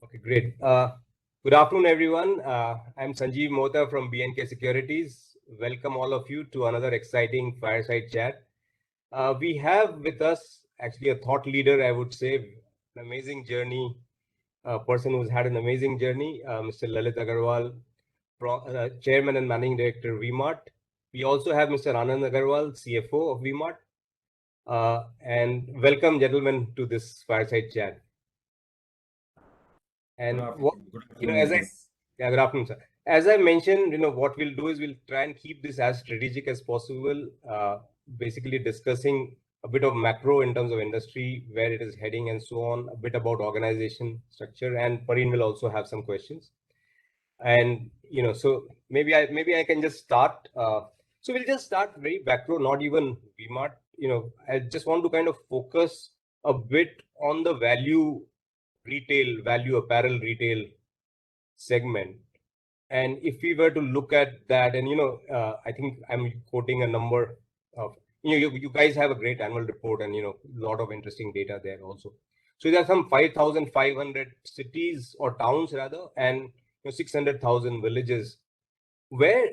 Okay, great. Good afternoon, everyone. I'm Sanjeev Mohta from BNK Securities. Welcome all of you to another exciting fireside chat. We have with us actually a thought leader, I would say, an amazing journey, a person who's had an amazing journey, Mr. Lalit Agarwal, Chairman and Managing Director, VMart. We also have Mr. Anand Agarwal, CFO of VMart. And welcome, gentlemen, to this fireside chat. Good And what afternoon. Good you know, afternoon, as I everyone. yeah, good afternoon, sir. As I mentioned, what we'll do is we'll try and keep this as strategic as possible. Basically, discussing a bit of macro in terms of industry, where it is heading, and so on. A bit about organization structure, and Pareen will also have some questions. And so maybe I can just start. So we'll just start very macro, not even VMart. I just want to kind of focus a bit on the value apparel retail segment. And if we were to look at that, and I think I'm quoting a number of, you guys have a great annual report, and a lot of interesting data there also. So there are some 5,500 cities or towns rather, and 600,000 villages. Where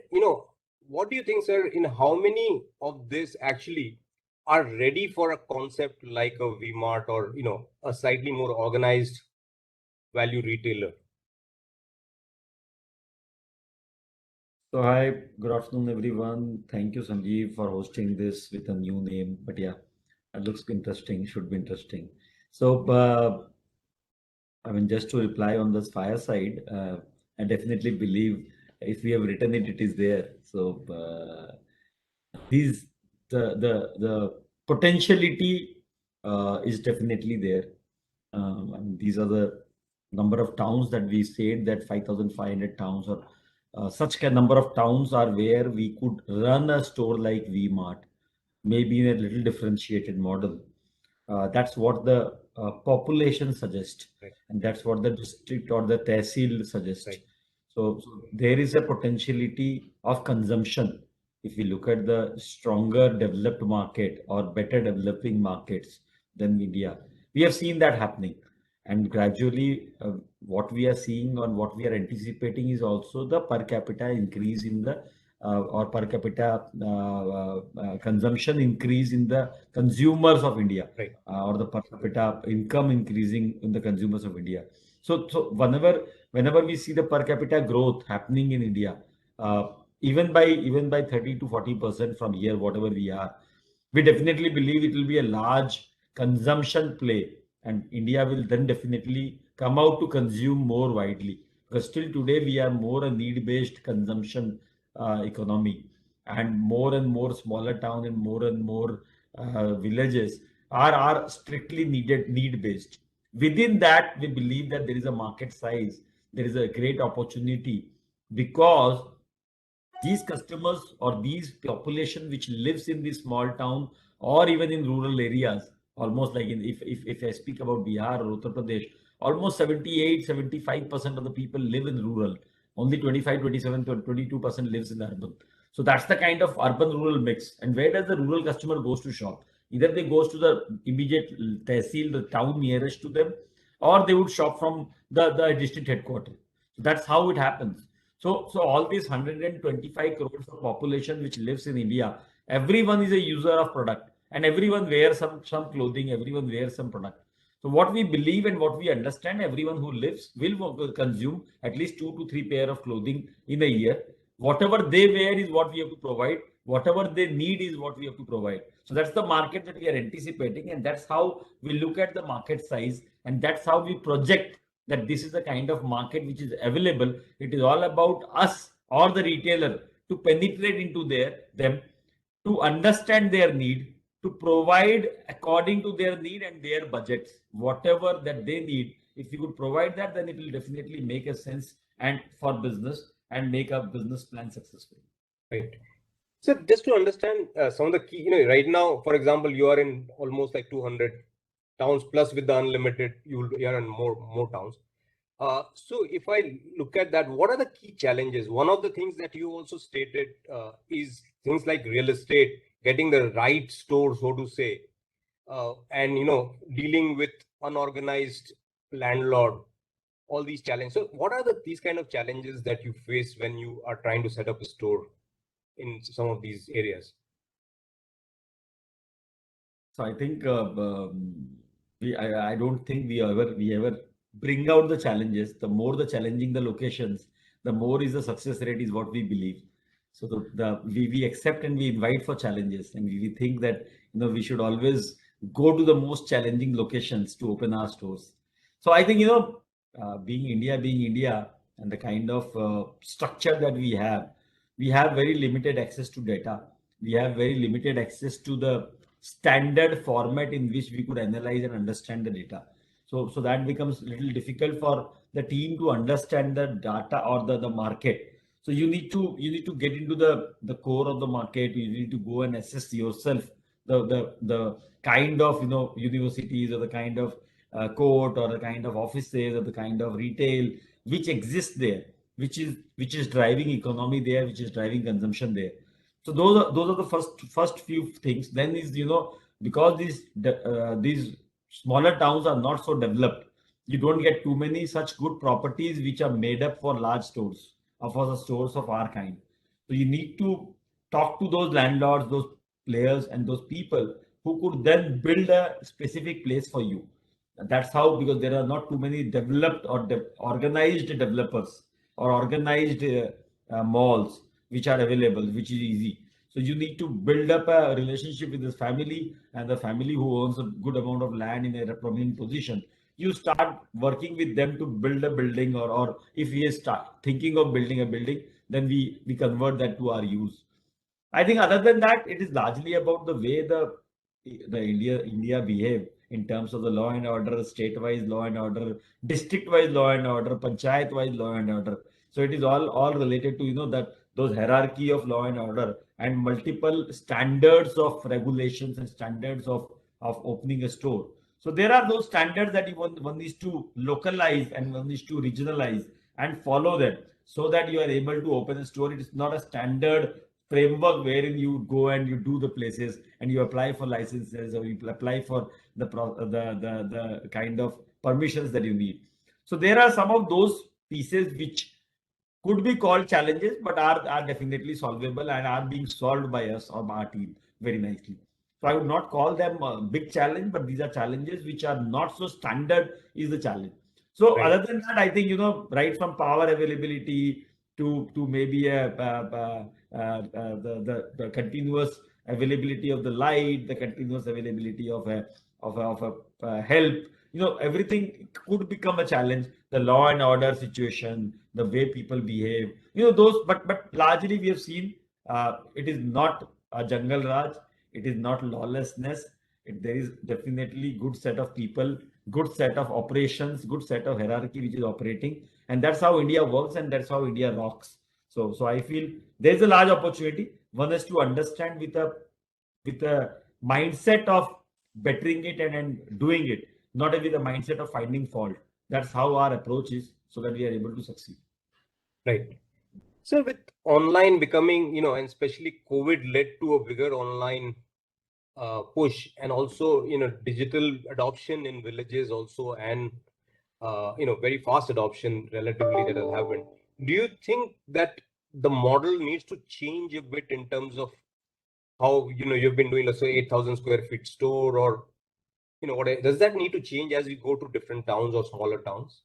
what do you think, sir? In how many of this actually are ready for a concept like a VMart, or a slightly more organized value retailer? So, hi, good afternoon, everyone. Thank you, Sanjeev, for hosting this with a new name. But yeah, it looks interesting, should be interesting. So, I mean, just to reply on this fireside, I definitely believe if we have written it, it is there. So, these the potentiality is definitely there. And these are the number of towns that we said, that 5,500 towns, or such a number of towns are where we could run a store like VMart, maybe in a little differentiated model. That's what the population suggests, Right. and that's what the district or the tehsil suggests. Right. So there is a potentiality of consumption. If we look at the stronger developed market or better developing markets than India, we have seen that happening. And gradually, what we are seeing or what we are anticipating is also the per capita increase in the or per capita consumption increase in the consumers of India, Right. or the per capita income increasing in the consumers of India. So whenever we see the per capita growth happening in India, uh, even by 30 to 40% from here, whatever we are, we definitely believe it will be a large consumption play, and India will then definitely come out to consume more widely. Because still today we are more a need-based consumption economy, and more smaller town and more villages are strictly need-based. Within that, we believe that there is a market size, there is a great opportunity, because these customers or these population which lives in this small town or even in rural areas, almost like if I speak about Bihar or Uttar Pradesh, almost 78-75% of the people live in rural. Only 25, 27, 22% lives in urban. So that's the kind of urban rural mix. And where does the rural customer goes to shop? Either they goes to the immediate tehsil, the town nearest to them, or they would shop from the district headquarters. So that's how it happens. So all these 125 crores of population which lives in India, everyone is a user of product, and everyone wears some clothing, everyone wears some product. So what we believe and what we understand, everyone who lives will consume at least 2 to 3 pair of clothing in a year. Whatever they wear is what we have to provide. Whatever they need is what we have to provide. So that's the market that we are anticipating, and that's how we look at the market size, and that's how we project that this is the kind of market which is available. It is all about us or the retailer to penetrate into them, to understand their need, to provide according to their need and their budgets, whatever that they need. If you could provide that, then it will definitely make a sense and for business and make a business plan successful. Right. So just to understand some of the key, right now, for example, you are in almost like 200 towns, plus with the unlimited, you are in more towns. So if I look at that, what are the key challenges? One of the things that you also stated is things like real estate, getting the right store, so to say, and dealing with unorganized landlord. all these challenges. So what are these kind of challenges that you face when you are trying to set up a store in some of these areas? So I think I don't think we ever bring out the challenges. The more the challenging the locations, the more is the success rate is what we believe. So we accept and we invite for challenges, and we think that we should always go to the most challenging locations to open our stores. So I think being India, and the kind of structure that we have very limited access to data. We have very limited access to the standard format in which we could analyze and understand the data. So that becomes a little difficult for the team to understand the data or the market. So you need to get into the core of the market. You need to go and assess yourself the kind of universities, or the kind of court, or the kind of offices, or the kind of retail which exists there, which is driving economy there, which is driving consumption there. So those are the first few things. Then is because these smaller towns are not so developed, you don't get too many such good properties which are made up for large stores, or for the stores of our kind. So you need to talk to those landlords, those players, and those people who could then build a specific place for you. That's how, because there are not too many developed or organized developers, or organized malls which are available, which is easy. So you need to build up a relationship with this family, and the family who owns a good amount of land in a prominent position. You start working with them to build a building, or if we start thinking of building a building, then we convert that to our use. I think other than that, it is largely about the way the India behave in terms of the law and order, state-wise law and order, district-wise law and order, panchayat-wise law and order. So it is all related to that those hierarchy of law and order, and multiple standards of regulations and standards of opening a store. So there are those standards that one needs to localize, and one needs to regionalize and follow them, so that you are able to open a store. It is not a standard framework wherein you go and you do the places, and you apply for licenses, or you apply for the kind of permissions that you need. So there are some of those pieces which could be called challenges, but are definitely solvable, and are being solved by us or our team very nicely. So I would not call them a big challenge, but these are challenges which are not so standard is the challenge. So Right. other than that, I think right from power availability to maybe the continuous availability of the light, the continuous availability of a help. Everything could become a challenge. The law and order situation, the way people behave, those. But largely we have seen it is not a jungle raj. It is not lawlessness. There is definitely good set of people, good set of operations, good set of hierarchy which is operating, and that's how India works, and that's how India rocks. So I feel there's a large opportunity. One is to understand with a mindset of bettering it, and doing it, not with a mindset of finding fault. That's how our approach is, so that we are able to succeed. Right. So with online becoming, and especially COVID led to a bigger online push, and also, digital adoption in villages also, and, very fast adoption relatively that has happened. Do you think that the model needs to change a bit in terms of how, you've been doing, let's say, 8,000 square feet store, or, what does that need to change as you go to different towns or smaller towns?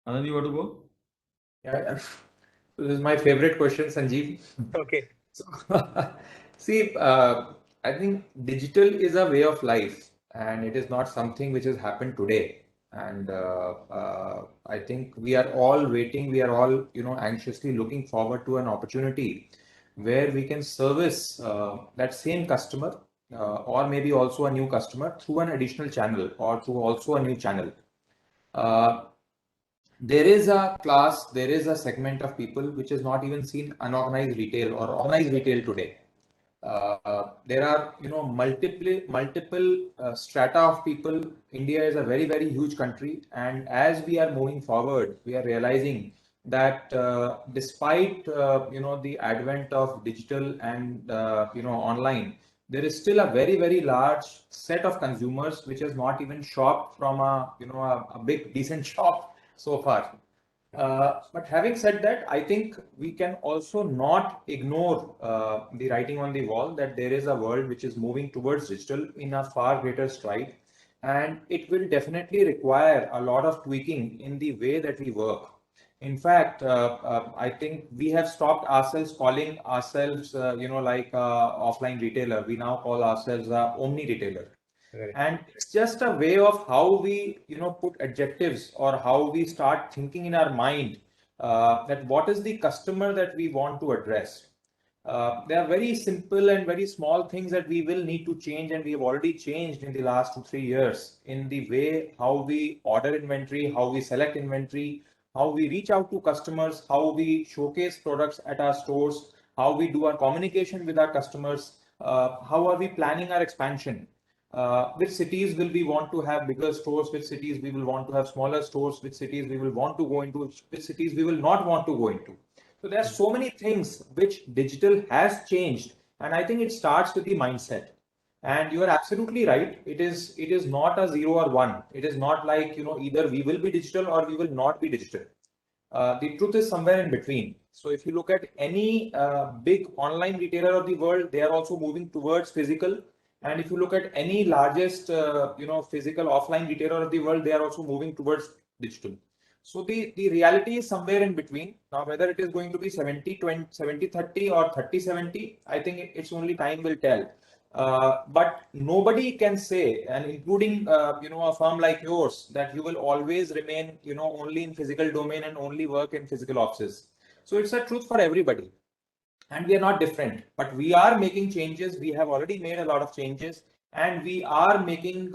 Anand, you want to go? Yeah. So this is my favorite question, Sanjeev. Okay. So, see, I think digital is a way of life, and it is not something which has happened today. And I think we are all waiting. We are all, anxiously looking forward to an opportunity where we can service that same customer, or maybe also a new customer through an additional channel, or through also a new channel. Uh, there is a class, there is a segment of people which is not even seen unorganized retail or organized retail today. There are, multiple strata of people. India is a very, very huge country, and as we are moving forward, we are realizing that despite the advent of digital and online, there is still a very, very large set of consumers which has not even shopped from a big decent shop so far. But having said that, I think we can also not ignore the writing on the wall that there is a world which is moving towards digital in a far greater stride, and it will definitely require a lot of tweaking in the way that we work. In fact, I think we have stopped ourselves calling ourselves, like offline retailer. We now call ourselves omni retailer. Right. And it's just a way of how we, put adjectives or how we start thinking in our mind that what is the customer that we want to address. There are very simple and very small things that we will need to change, and we have already changed in the last 2-3 years in the way how we order inventory, how we select inventory, how we reach out to customers, how we showcase products at our stores, how we do our communication with our customers, how are we planning our expansion. Which cities will we want to have bigger stores, which cities we will want to have smaller stores, which cities we will want to go into, which cities we will not want to go into. So there are so many things which digital has changed, and I think it starts with the mindset. And you are absolutely right. It is not a 0 or 1. It is not like either we will be digital or we will not be digital. The truth is somewhere in between. So if you look at any big online retailer of the world, they are also moving towards physical. And if you look at any largest, physical offline retailer of the world, they are also moving towards digital. So the reality is somewhere in between. Now, whether it is going to be 70-20, 70-30 or 30-70, I think it's only time will tell. But nobody can say, and including a firm like yours, that you will always remain only in physical domain and only work in physical offices. So it's a truth for everybody, and we are not different. But we are making changes. We have already made a lot of changes, and we are making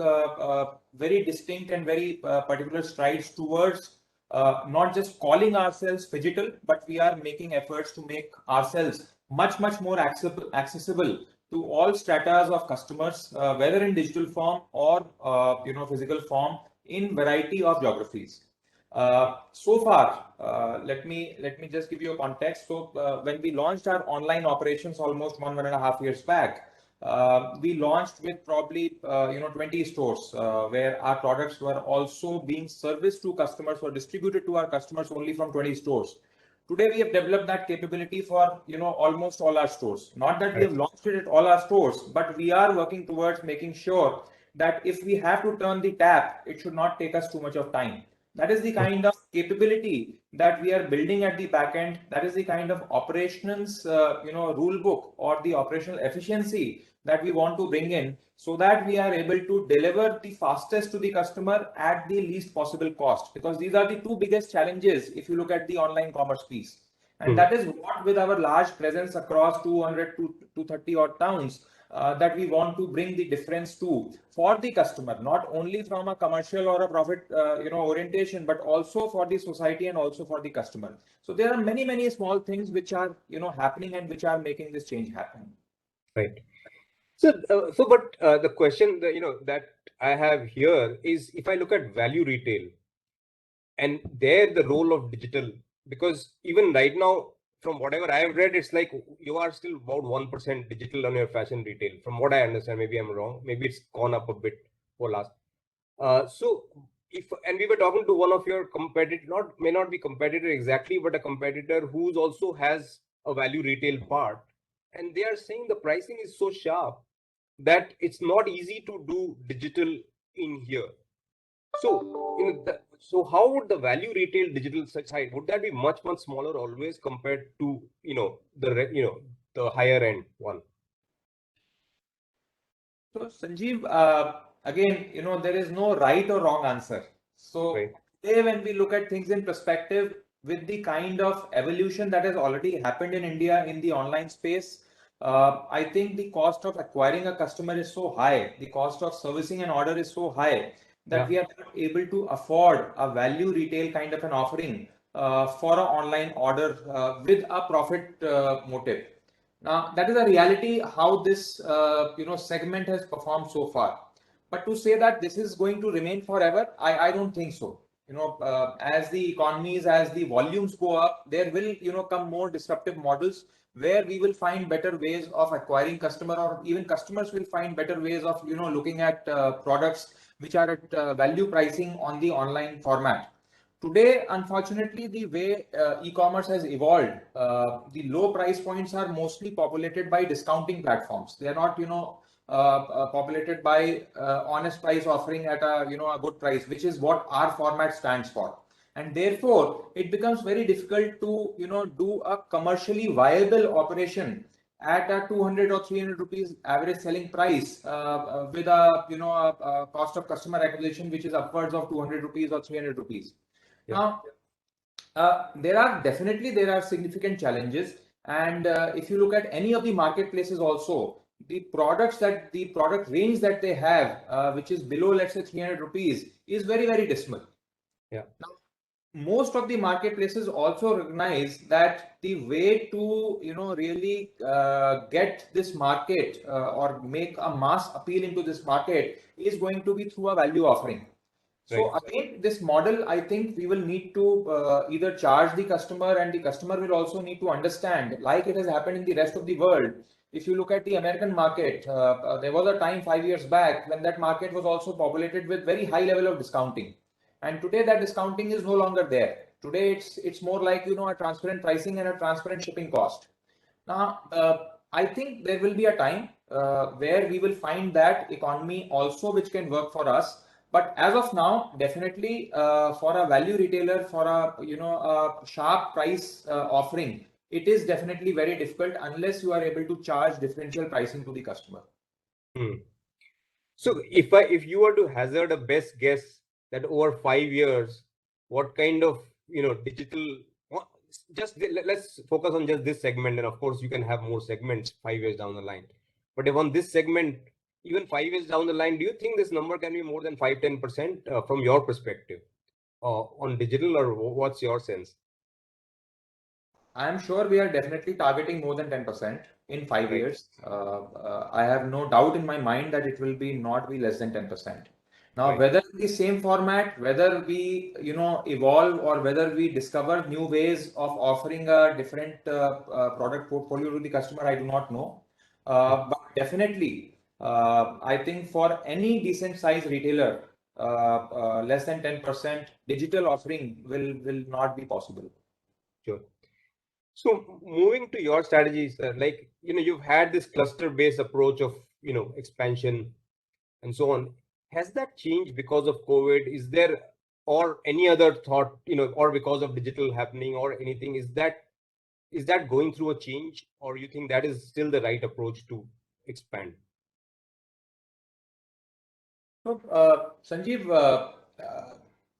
very distinct and very particular strides towards not just calling ourselves phygital, but we are making efforts to make ourselves much more accessible to all stratas of customers, whether in digital form or physical form in variety of geographies. So far, let me just give you a context. So when we launched our online operations almost 1.5 years back, we launched with probably 20 stores where our products were also being serviced to customers or distributed to our customers only from 20 stores. Today we have developed that capability for almost all our stores. Not that we have launched it at all our stores, but we are working towards making sure that if we have to turn the tap, it should not take us too much of time. That is the kind of capability that we are building at the back end. That is the kind of operations, rule book or the operational efficiency that we want to bring in, so that we are able to deliver the fastest to the customer at the least possible cost. Because these are the two biggest challenges if you look at the online commerce piece. And that is what, with our large presence across 200 to 230 odd towns, that we want to bring the difference to for the customer, not only from a commercial or a profit orientation, but also for the society and also for the customer. So there are many small things which are happening and which are making this change happen. Right. So, but the question that that I have here is, if I look at value retail and there the role of digital, because even right now, from whatever I have read, it's like you are still about 1% digital on your fashion retail. From what I understand, maybe I'm wrong. Maybe it's gone up a bit for last. So and we were talking to one of your competitor, may not be competitor exactly, but a competitor who's also has a value retail part, and they are saying the pricing is so sharp that it's not easy to do digital in here. So, so how would the value retail digital side, would that be much smaller always compared to the higher end one? So Sanjeev, again, there is no right or wrong answer. So Right. today, when we look at things in perspective, with the kind of evolution that has already happened in India in the online space, I think the cost of acquiring a customer is so high, the cost of servicing an order is so high, that we are not able to afford a value retail kind of an offering for an online order with a profit motive. Now, that is a reality how this segment has performed so far. But to say that this is going to remain forever, I don't think so. As the economies, as the volumes go up, there will come more disruptive models where we will find better ways of acquiring customer, or even customers will find better ways of looking at products which are at value pricing on the online format. Today, unfortunately, the way e-commerce has evolved, the low price points are mostly populated by discounting platforms. They are not, populated by honest price offering at a good price, which is what our format stands for. And therefore, it becomes very difficult to, do a commercially viable operation at a 200 or 300 rupees average selling price with a cost of customer acquisition which is upwards of 200 rupees or 300 rupees. Yeah. Now, there are significant challenges, and if you look at any of the marketplaces also, the product range that they have, which is below, let's say, 300 rupees, is very, very dismal. Yeah. Now, most of the marketplaces also recognize that the way to really get this market or make a mass appeal into this market is going to be through a value offering. So Right. again, this model, I think we will need to either charge the customer, and the customer will also need to understand, like it has happened in the rest of the world. If you look at the American market, there was a time 5 years back when that market was also populated with very high level of discounting. And today that discounting is no longer there. Today it's more like a transparent pricing and a transparent shipping cost. Now, I think there will be a time where we will find that economy also which can work for us. But as of now, definitely for a value retailer, for a sharp price offering, it is definitely very difficult unless you are able to charge differential pricing to the customer. So if you were to hazard a best guess that over 5 years, what kind of digital, let's focus on just this segment, and of course you can have more segments 5 years down the line. But if on this segment, even 5 years down the line, do you think this number can be more than 5-10% from your perspective on digital, or what's your sense? I'm sure we are definitely targeting more than 10% in 5 Right. years. I have no doubt in my mind that it will not be less than 10%. Now, Right. whether in the same format, whether we, evolve, or whether we discover new ways of offering a different product portfolio to the customer, I do not know. But definitely, I think for any decent size retailer, less than 10% digital offering will not be possible. Sure. So moving to your strategies, like you've had this cluster-based approach of expansion and so on. Has that changed because of COVID? Is there, or any other thought, or because of digital happening or anything? Is that going through a change, or you think that is still the right approach to expand? So, Sanjeev,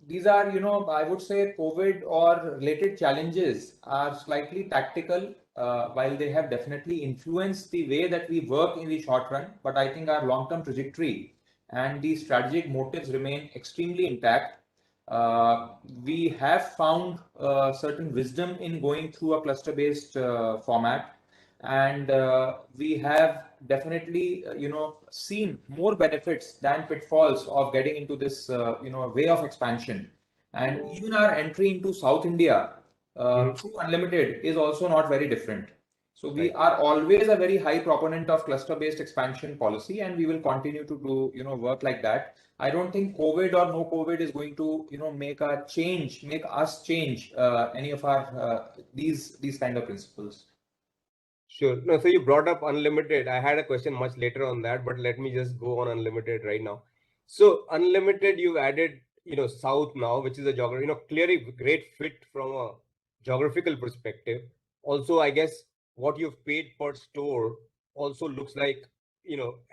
these are, I would say COVID or related challenges are slightly tactical, while they have definitely influenced the way that we work in the short run. But I think our long-term trajectory and the strategic motives remain extremely intact. We have found certain wisdom in going through a cluster-based format, and we have definitely seen more benefits than pitfalls of getting into this way of expansion. And even our entry into South India through Unlimited is also not very different. So we Right. are always a very high proponent of cluster-based expansion policy, and we will continue to do work like that. I don't think COVID or no COVID is going to make us change any of our these kind of principles. Sure. No, so you brought up Unlimited. I had a question much later on that, but let me just go on Unlimited right now. So Unlimited, you've added, South now, which is a geography, clearly great fit from a geographical perspective. Also, I guess what you've paid per store also looks like,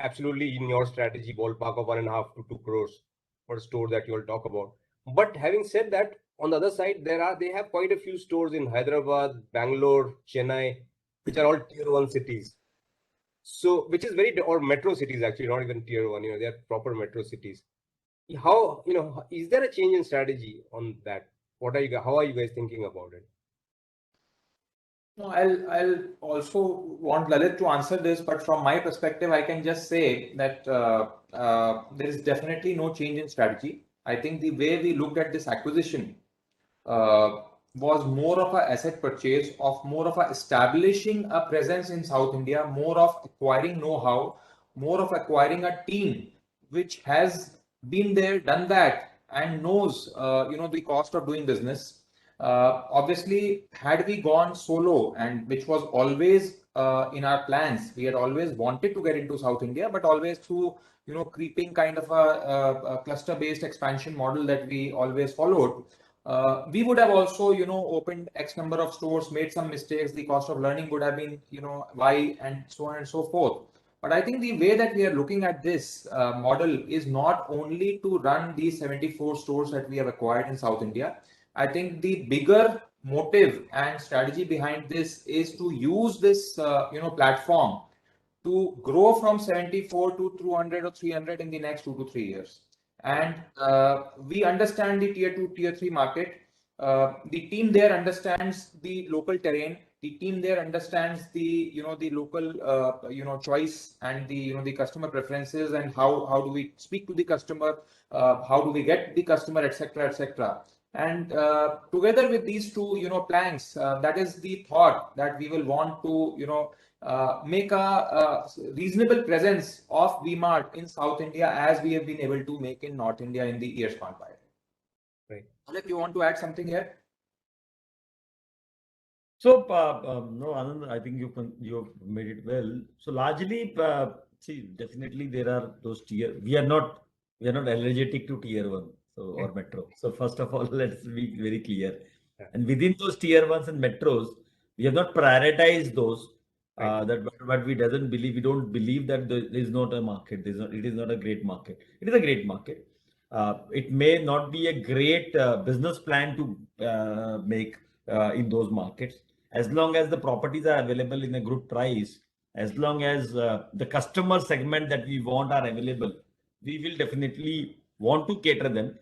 absolutely in your strategy ballpark of 1.5 to 2 crores per store that you'll talk about. But having said that, on the other side, they have quite a few stores in Hyderabad, Bangalore, Chennai, which are all tier 1 cities. So, which is or metro cities actually, not even tier 1, they are proper metro cities. How, is there a change in strategy on that? How are you guys thinking about it? No, I'll also want Lalit to answer this, but from my perspective, I can just say that there is definitely no change in strategy. I think the way we looked at this acquisition, was more of a asset purchase, of more of a establishing a presence in South India, more of acquiring know-how, more of acquiring a team which has been there, done that, and knows the cost of doing business. Obviously, had we gone solo, and which was always in our plans, we had always wanted to get into South India, but always through creeping kind of a cluster-based expansion model that we always followed. We would have also, opened X number of stores, made some mistakes. The cost of learning would have been, Y, and so on and so forth. But I think the way that we are looking at this model is not only to run these 74 stores that we have acquired in South India. I think the bigger motive and strategy behind this is to use this, platform to grow from 74 to 200 or 300 in the next 2 to 3 years. And we understand the tier 2, tier 3 market. The team there understands the local terrain. The team there understands the local choice and the customer preferences, and how do we speak to the customer, how do we get the customer, etc., etc. And together with these two planks, that is the thought that we will want to make a reasonable presence of V-Mart in South India, as we have been able to make in North India in the years gone by. Right. Alec, you want to add something here? So, no, Anand, I think you've made it well. So largely, see, definitely there are those we are not allergic to tier 1 or metro. So first of all, let's be very clear. Yeah. And within those tier 1s and metros, we have not prioritized those. Right. But we don't believe that there is not a market. It is not a great market. It is a great market. It may not be a great business plan to make in those markets. As long as the properties are available in a good price, as long as the customer segment that we want are available, we will definitely want to cater them.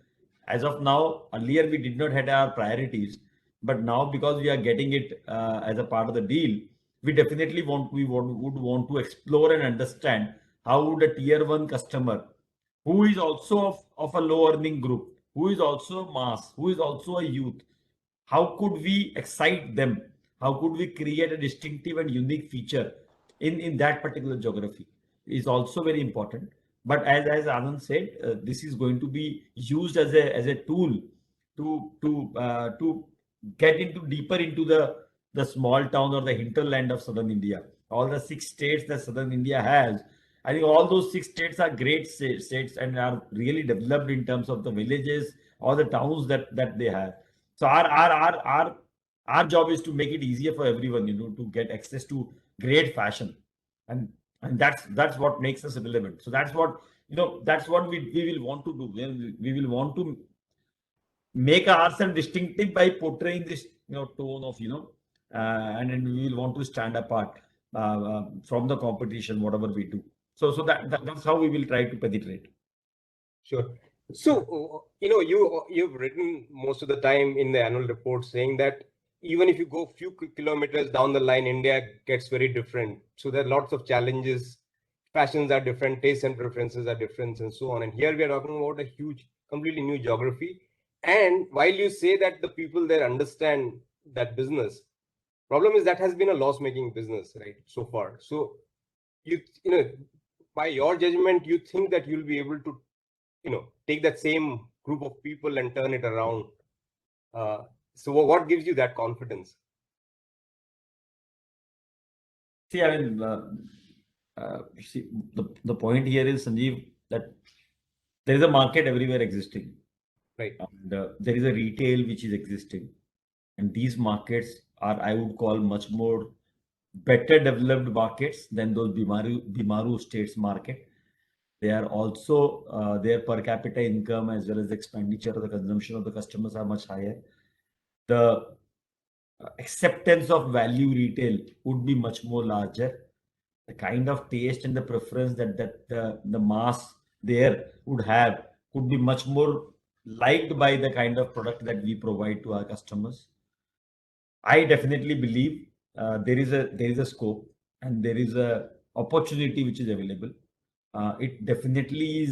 As of now, earlier we did not have our priorities, but now because we are getting it as a part of the deal, we definitely would want to explore and understand how would a tier 1 customer who is also of a low earning group, who is also mass, who is also a youth, how could we excite them? How could we create a distinctive and unique feature in that particular geography is also very important. But as Anand said, this is going to be used as a tool to get into deeper into the small town or the hinterland of southern India. All the 6 states that southern India has, I think all those 6 states are great states and are really developed in terms of the villages or the towns that they have. So our job is to make it easier for everyone, to get access to great fashion, and that's what makes us relevant. So that's what we will want to do. We will want to make ourselves distinctive by portraying this tone of and then we will want to stand apart from the competition, whatever we do. So that's how we will try to penetrate. Sure. So, you've written most of the time in the annual report saying that even if you go a few kilometers down the line, India gets very different. So there are lots of challenges. Fashions are different, tastes and preferences are different, and so on. And here we are talking about a huge, completely new geography. And while you say that the people there understand that business, problem is that has been a loss-making business, right, so far. So by your judgment, you think that you'll be able to take that same group of people and turn it around. So what gives you that confidence? See, I mean, see, the point here is, Sanjeev, that there is a market everywhere existing. Right. And there is a retail which is existing. And these markets are, I would call, much more better developed markets than those Bimaru states market. They are also, their per capita income as well as the expenditure or the consumption of the customers are much higher. The acceptance of value retail would be much more larger. The kind of taste and the preference that the mass there would have could be much more liked by the kind of product that we provide to our customers. I definitely believe there is a scope and there is a opportunity which is available. It definitely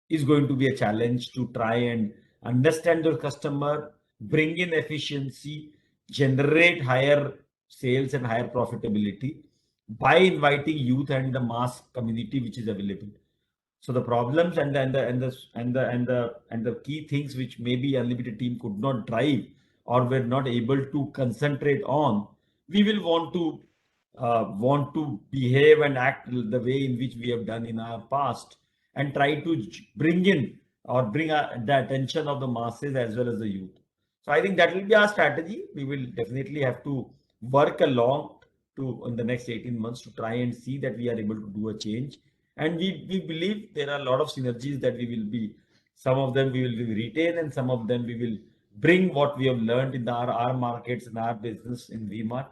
is going to be a challenge to try and understand your customer, bring in efficiency, generate higher sales and higher profitability by inviting youth and the mass community which is available. So the problems and the key things which maybe Unlimited team could not drive or were not able to concentrate on, we will want to behave and act the way in which we have done in our past and try to bring in or bring the attention of the masses as well as the youth. So I think that will be our strategy. We will definitely have to work along to in the next 18 months to try and see that we are able to do a change. And we believe there are a lot of synergies that we will be, some of them we will retain and some of them we will bring what we have learned in our markets and our business in VMart.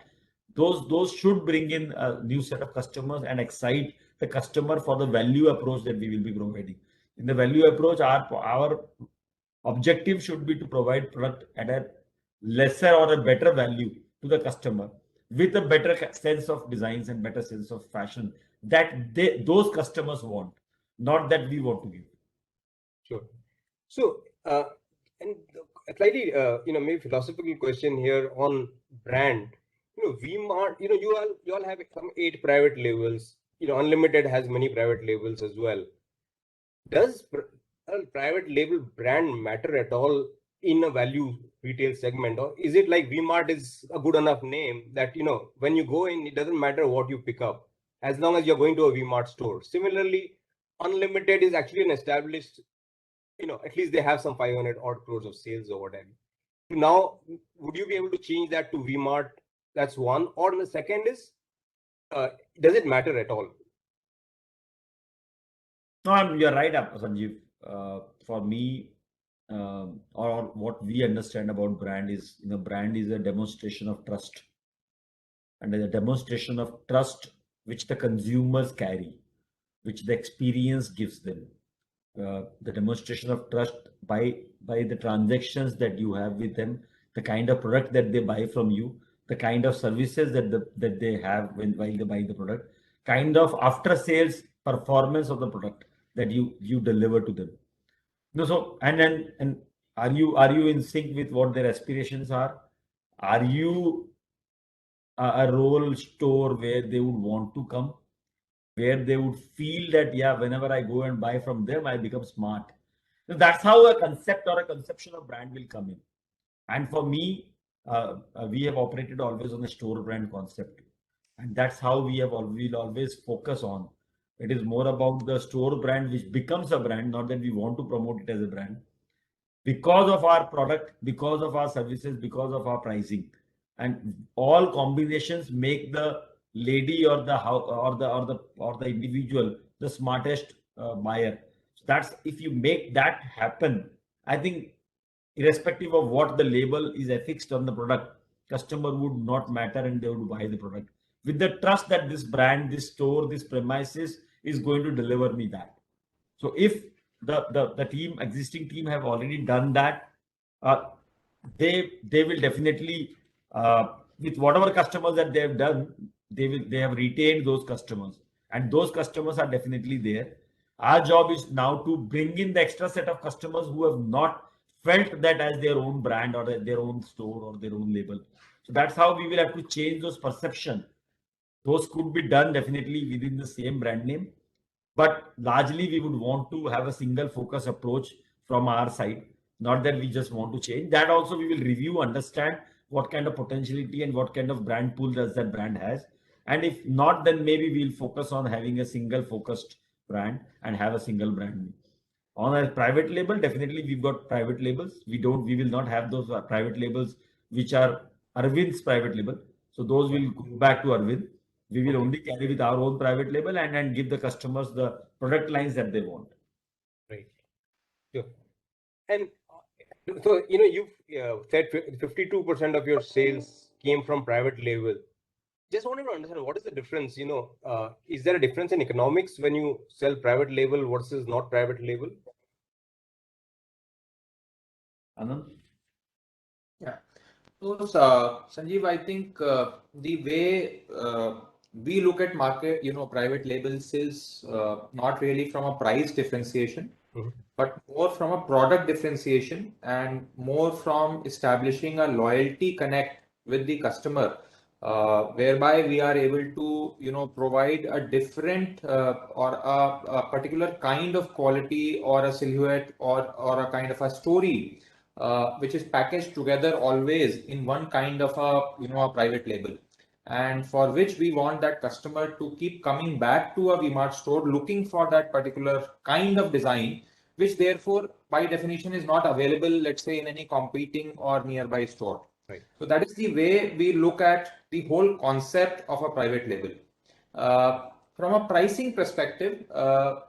Those should bring in a new set of customers and excite the customer for the value approach that we will be providing. In the value approach, our objective should be to provide product at a lesser or a better value to the customer with a better sense of designs and better sense of fashion that those customers want, not that we want to give. Sure. So, and a slightly, maybe philosophical question here on brand. VMart, you all have some 8 private labels. Unlimited has many private labels as well. Does a private label brand matter at all in a value retail segment, or is it like VMart is a good enough name that when you go in, it doesn't matter what you pick up as long as you're going to a VMart store? Similarly, Unlimited is actually an established, at least they have some 500 odd crores of sales or whatever. Now, would you be able to change that to VMart? That's one. Or the second is, does it matter at all? No, you're right, Sanjeev. For me, or what we understand about brand is, brand is a demonstration of trust, and a demonstration of trust which the consumers carry, which the experience gives them. The demonstration of trust by the transactions that you have with them, the kind of product that they buy from you, the kind of services that they have while they buy the product, kind of after sales performance of the product that you deliver to them. So and are you in sync with what their aspirations are? Are you a role store where they would want to come, where they would feel that, yeah, whenever I go and buy from them, I become smart? So that's how a concept or a conception of brand will come in. And for me, we have operated always on a store brand concept, and that's how we'll always focus on. It is more about the store brand which becomes a brand, not that we want to promote it as a brand, because of our product, because of our services, because of our pricing, and all combinations make the lady or the individual the smartest buyer. So that's, if you make that happen, I think irrespective of what the label is affixed on the product, customer would not matter and they would buy the product with the trust that this brand, this store, this premises is going to deliver me that. So if the existing team have already done that, they will definitely, with whatever customers that they have done, they have retained those customers, and those customers are definitely there. Our job is now to bring in the extra set of customers who have not felt that as their own brand or their own store or their own label. So that's how we will have to change those perception. Those could be done definitely within the same brand name, but largely we would want to have a single focus approach from our side. Not that we just want to change. That also we will review, understand what kind of potentiality and what kind of brand pool does that brand has. And if not, then maybe we'll focus on having a single focused brand and have a single brand name. On a private label, definitely we've got private labels. We will not have those private labels which are Arvind's private label. So those will go back to Arvind. We will only carry with our own private label and give the customers the product lines that they want. Right. Sure. And so, you've said 52% of your sales came from private label. Just wanted to understand, what is the difference? Is there a difference in economics when you sell private label versus not private label? Anand? Yeah. So, Sanjeev, I think the way we look at market, private labels is not really from a price differentiation, but more from a product differentiation and more from establishing a loyalty connect with the customer, whereby we are able to provide a different or a particular kind of quality or a silhouette or a kind of a story which is packaged together always in one kind of a private label, and for which we want that customer to keep coming back to a V-Mart store looking for that particular kind of design, which therefore by definition is not available, let's say, in any competing or nearby store. Right. So that is the way we look at the whole concept of a private label. From a pricing perspective,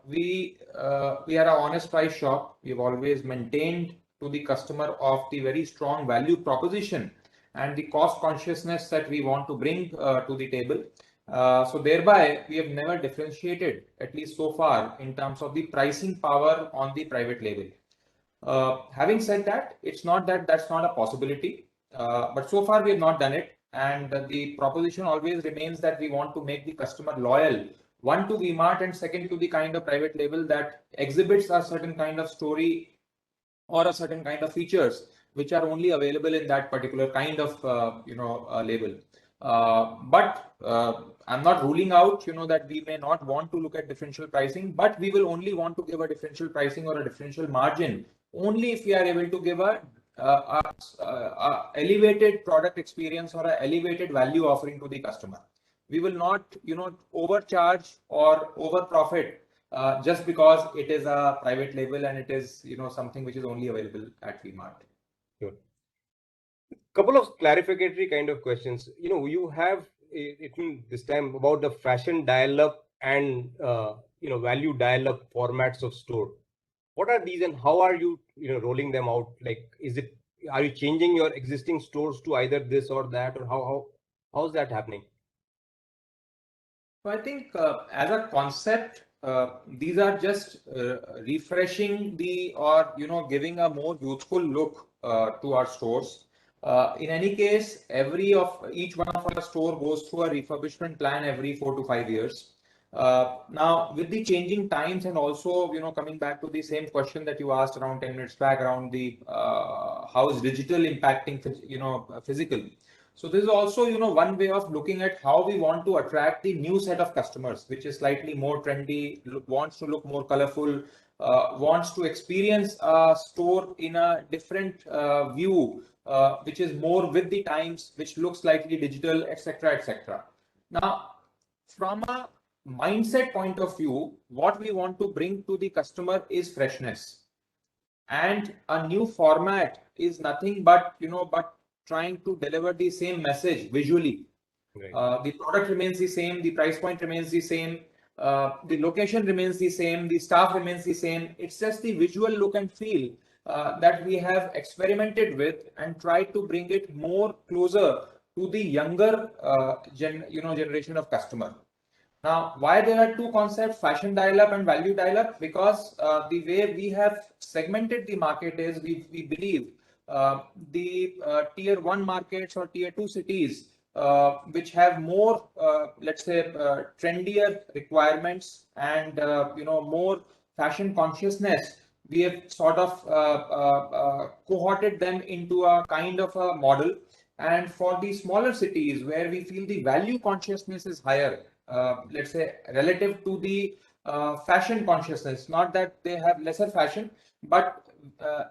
we are an honest price shop. We've always maintained to the customer of the very strong value proposition and the cost consciousness that we want to bring to the table. So thereby, we have never differentiated, at least so far, in terms of the pricing power on the private label. Having said that, it's not that that's not a possibility, but so far we have not done it. And the proposition always remains that we want to make the customer loyal, one to V-Mart and second to the kind of private label that exhibits a certain kind of story or a certain kind of features which are only available in that particular kind of label. But I'm not ruling out that we may not want to look at differential pricing, but we will only want to give a differential pricing or a differential margin only if we are able to give a elevated product experience or a elevated value offering to the customer. We will not overcharge or over profit just because it is a private label and it is something which is only available at V-Mart. Sure. Couple of clarificatory kind of questions. You have it this time about the fashion dial-up and value dial-up formats of store. What are these and how are you rolling them out? Like, are you changing your existing stores to either this or that, or how's that happening? So I think as a concept, these are just refreshing giving a more youthful look to our stores. In any case, each one of our store goes through a refurbishment plan every 4 to 5 years. Now, with the changing times and also, coming back to the same question that you asked around 10 minutes back around the how is digital impacting, physical. So this is also, one way of looking at how we want to attract the new set of customers, which is slightly more trendy, wants to look more colorful, wants to experience a store in a different view, which is more with the times, which looks slightly digital, etc., etc. Now, from a mindset point of view, what we want to bring to the customer is freshness, and a new format is nothing but trying to deliver the same message visually. Right. The product remains the same, the price point remains the same, the location remains the same, the staff remains the same. It's just the visual look and feel that we have experimented with and tried to bring it more closer to the younger generation of customer. Now, why there are two concepts, fashion dial-up and value dial-up? Because the way we have segmented the market is we believe the tier 1 markets or tier 2 cities which have more, let's say, trendier requirements and more fashion consciousness, we have sort of cohorted them into a kind of a model. And for the smaller cities where we feel the value consciousness is higher, let's say relative to the fashion consciousness, not that they have lesser fashion, but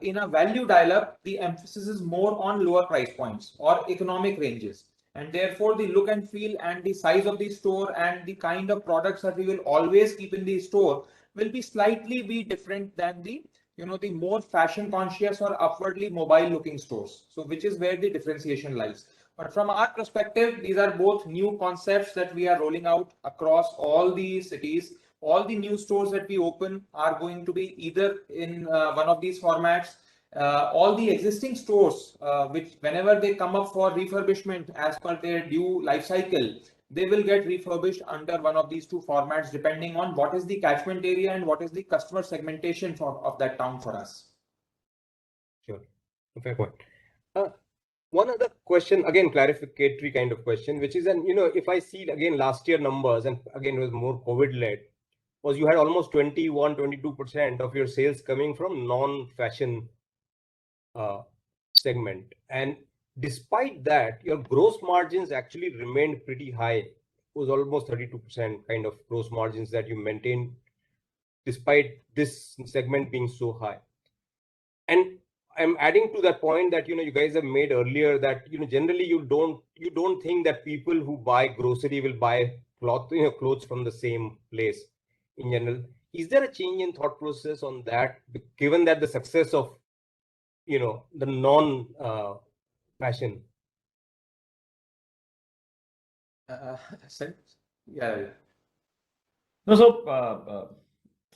in a value dial-up, the emphasis is more on lower price points or economic ranges. And therefore, the look and feel and the size of the store and the kind of products that we will always keep in the store will be slightly different than the more fashion conscious or upwardly mobile looking stores. So which is where the differentiation lies. But from our perspective, these are both new concepts that we are rolling out across all the cities. All the new stores that we open are going to be either in one of these formats. All the existing stores, which whenever they come up for refurbishment as per their due life cycle, they will get refurbished under one of these two formats, depending on what is the catchment area and what is the customer segmentation of that town for us. Sure. Fair point. One other question, again, clarificatory kind of question, which is, if I see again last year numbers, and again it was more COVID led, was you had almost 21-22% of your sales coming from non-fashion segment. And despite that, your gross margins actually remained pretty high. It was almost 32% kind of gross margins that you maintained despite this segment being so high. And I'm adding to that point that you guys have made earlier that generally you don't think that people who buy grocery will buy clothes from the same place in general. Is there a change in thought process on that, given that the success of the non fashion? Yeah. No, so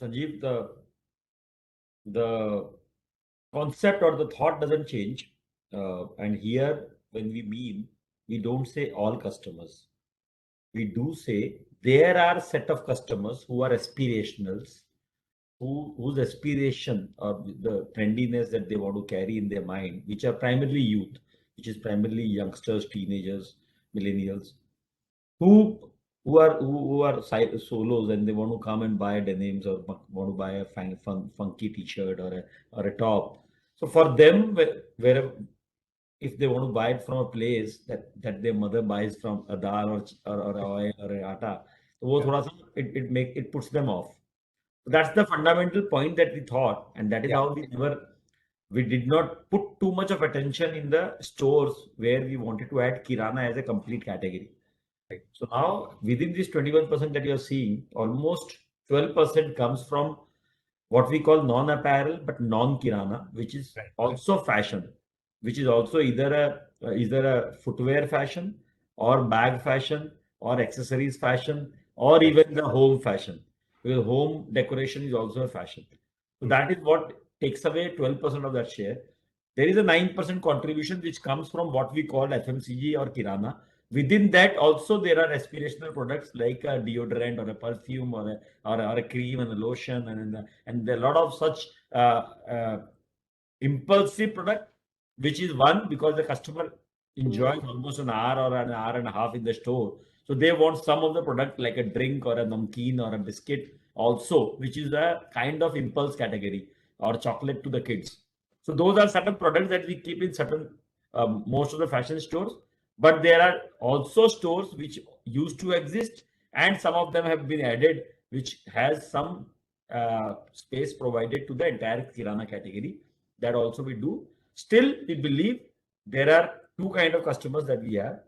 Sanjeev, the concept or the thought doesn't change. And here, when we mean, we don't say all customers. We do say there are a set of customers who are aspirationals, whose aspiration or the trendiness that they want to carry in their mind, which are primarily youth, which is primarily youngsters, teenagers, millennials, who are solos and they want to come and buy denims or want to buy a funky t-shirt or a top. So for them, where if they want to buy it from a place that their mother buys from a dal or oil or a atta, so वो थोड़ा सा it puts them off. So that's the fundamental point that we thought, and that is how we did not put too much of attention in the stores where we wanted to add kirana as a complete category. Right. So now within this 21% that you're seeing, almost 12% comes from what we call non-apparel but non-kirana, which is also fashion, which is also either a footwear fashion or bag fashion or accessories fashion or even the home fashion. Because home decoration is also a fashion. So that is what takes away 12% of that share. There is a 9% contribution which comes from what we call FMCG or kirana. Within that also there are aspirational products like a deodorant or a perfume or a cream and a lotion and there are a lot of such impulsive product, which is one because the customer enjoys almost an hour or an hour and a half in the store. So they want some of the product like a drink or a namkeen or a biscuit also, which is a kind of impulse category or chocolate to the kids. So those are certain products that we keep in certain most of the fashion stores. But there are also stores which used to exist and some of them have been added, which has some space provided to the entire kirana category. That also we do. Still, we believe there are two kind of customers that we have.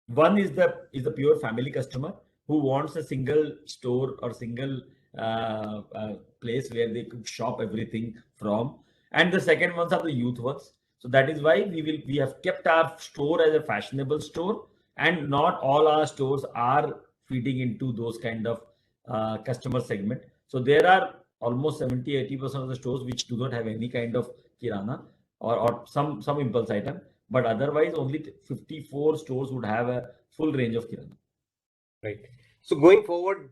One is the pure family customer who wants a single store or single place where they could shop everything from, and the second ones are the youth ones. So that is why we have kept our store as a fashionable store, and not all our stores are feeding into those kind of customer segment. So there are almost 70-80% of the stores which do not have any kind of kirana or some impulse item, but otherwise only 54 stores would have a full range of kirana. Right. So going forward,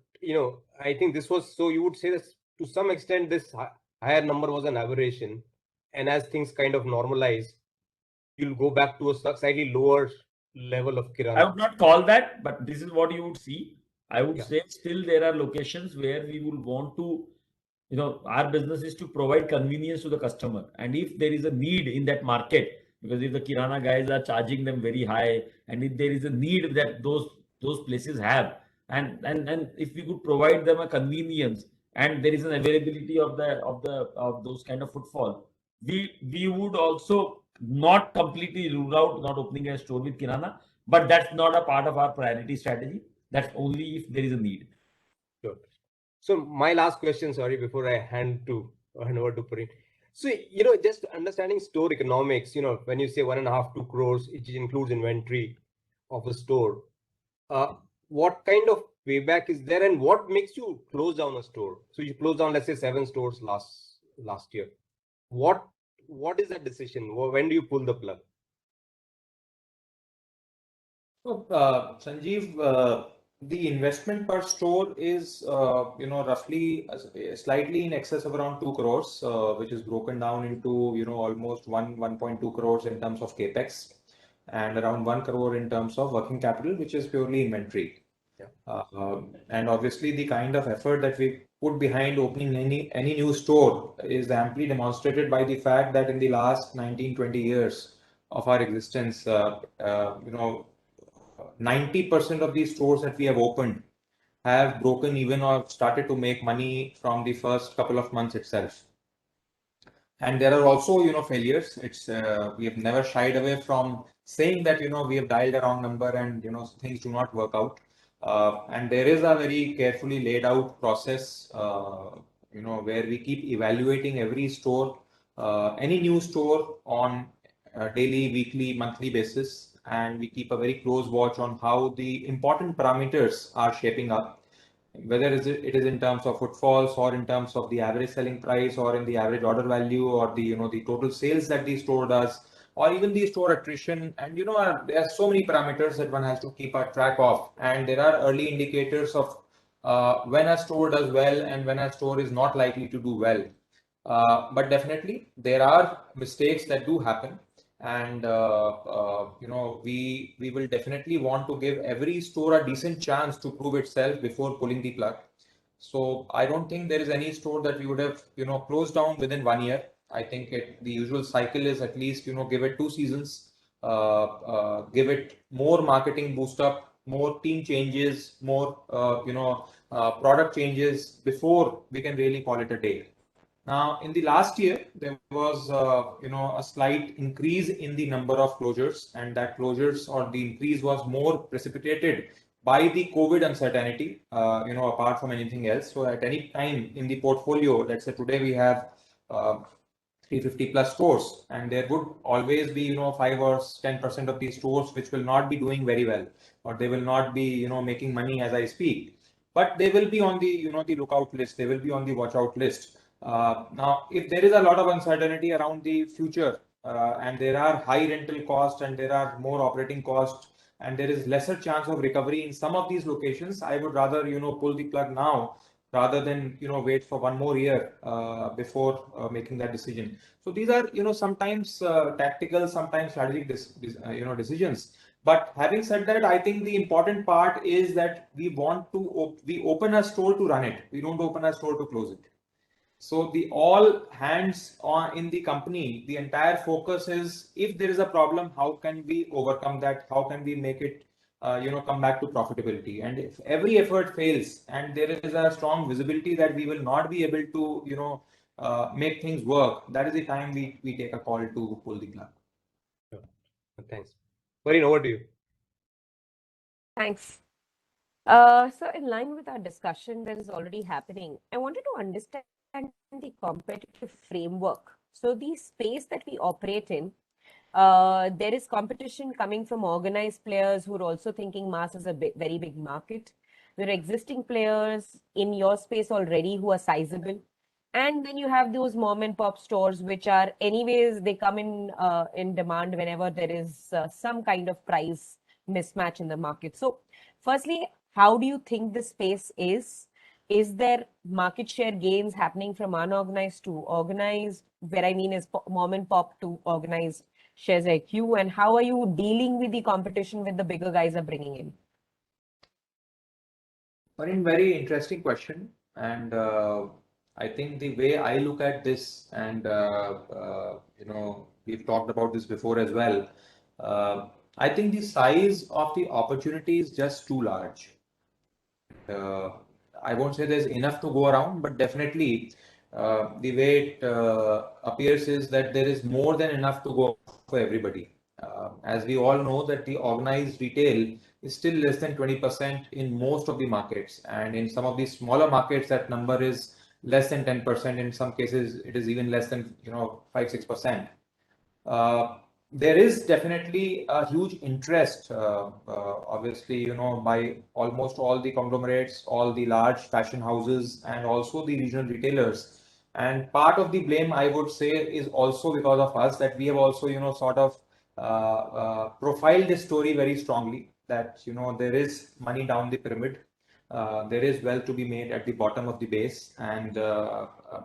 I think this was, so you would say that to some extent this higher number was an aberration, and as things kind of normalize, you'll go back to a slightly lower level of kirana. I would not call that, but this is what you would see. I would say still there are locations where we would want to, our business is to provide convenience to the customer. And if there is a need in that market, because if the kirana guys are charging them very high, and if there is a need that those places have, and if we could provide them a convenience and there is an availability of those kind of footfall, we would also not completely rule out not opening a store with kirana, but that's not a part of our priority strategy. That's only if there is a need. Sure. So my last question, sorry, before I hand over to Purin. So, just understanding store economics, when you say 1.5-2 crores, it includes inventory of a store. What kind of payback is there, and what makes you close down a store? So you closed down, let's say 7 stores last year. What is that decision? When do you pull the plug? So, Sanjeev, the investment per store is, roughly slightly in excess of around 2 crores, which is broken down into, almost 1.2 crores in terms of capex and around 1 crore in terms of working capital, which is purely inventory. And obviously the kind of effort that we put behind opening any new store is amply demonstrated by the fact that in the last 19-20 years of our existence, 90% of these stores that we have opened have broken even or started to make money from the first couple of months itself. And there are also, failures. We have never shied away from saying that, we have dialed a wrong number and, things do not work out. And there is a very carefully laid out process, where we keep evaluating every store, any new store on a daily, weekly, monthly basis. And we keep a very close watch on how the important parameters are shaping up, whether it is in terms of footfalls or in terms of the average selling price or in the average order value or the the total sales that the store does, or even the store attrition. And there are so many parameters that one has to keep a track of, and there are early indicators of when a store does well and when a store is not likely to do well. But definitely there are mistakes that do happen, and we will definitely want to give every store a decent chance to prove itself before pulling the plug. So I don't think there is any store that we would have closed down within 1 year. I think the usual cycle is at least give it 2 seasons, give it more marketing boost up, more team changes, more product changes before we can really call it a day. Now, in the last year, there was a slight increase in the number of closures, and that closures or the increase was more precipitated by the COVID uncertainty, apart from anything else. So at any time in the portfolio, let's say today we have 350 plus stores, and there would always be 5 or 10% of these stores which will not be doing very well, or they will not be making money as I speak, but they will be on the the lookout list, they will be on the watch out list. Now, if there is a lot of uncertainty around the future, and there are high rental costs and there are more operating costs, and there is lesser chance of recovery in some of these locations, I would rather pull the plug now rather than wait for 1 more year before making that decision. So these are sometimes tactical, sometimes strategic decisions. But having said that, I think the important part is that we open a store to run it. We don't open a store to close it. So the all hands on in the company, the entire focus is, if there is a problem, how can we overcome that? How can we make it, come back to profitability? And if every effort fails and there is a strong visibility that we will not be able to, make things work, that is the time we take a call to pull the plug. Sure. Thanks. Varun, over to you. Thanks. So in line with our discussion that is already happening, I wanted to understand the competitive framework. So the space that we operate in, there is competition coming from organized players who are also thinking mass is a very big market. There are existing players in your space already who are sizable. And then you have those mom and pop stores, which are anyways, they come in demand whenever there is some kind of price mismatch in the market. So firstly, how do you think the space is? Is there market share gains happening from unorganized to organized? Where I mean is mom and pop to organized shares like you, and how are you dealing with the competition with the bigger guys are bringing in? Very interesting question. And I think the way I look at this, and we've talked about this before as well. I think the size of the opportunity is just too large. I won't say there's enough to go around, but definitely the way it appears is that there is more than enough to go for everybody. As we all know that the organized retail is still less than 20% in most of the markets, and in some of the smaller markets that number is less than 10%. In some cases it is even less than 5-6%. There is definitely a huge interest, obviously, by almost all the conglomerates, all the large fashion houses, and also the regional retailers. And part of the blame, I would say, is also because of us, that we have also, sort of profiled this story very strongly, that, there is money down the pyramid. There is wealth to be made at the bottom of the base. And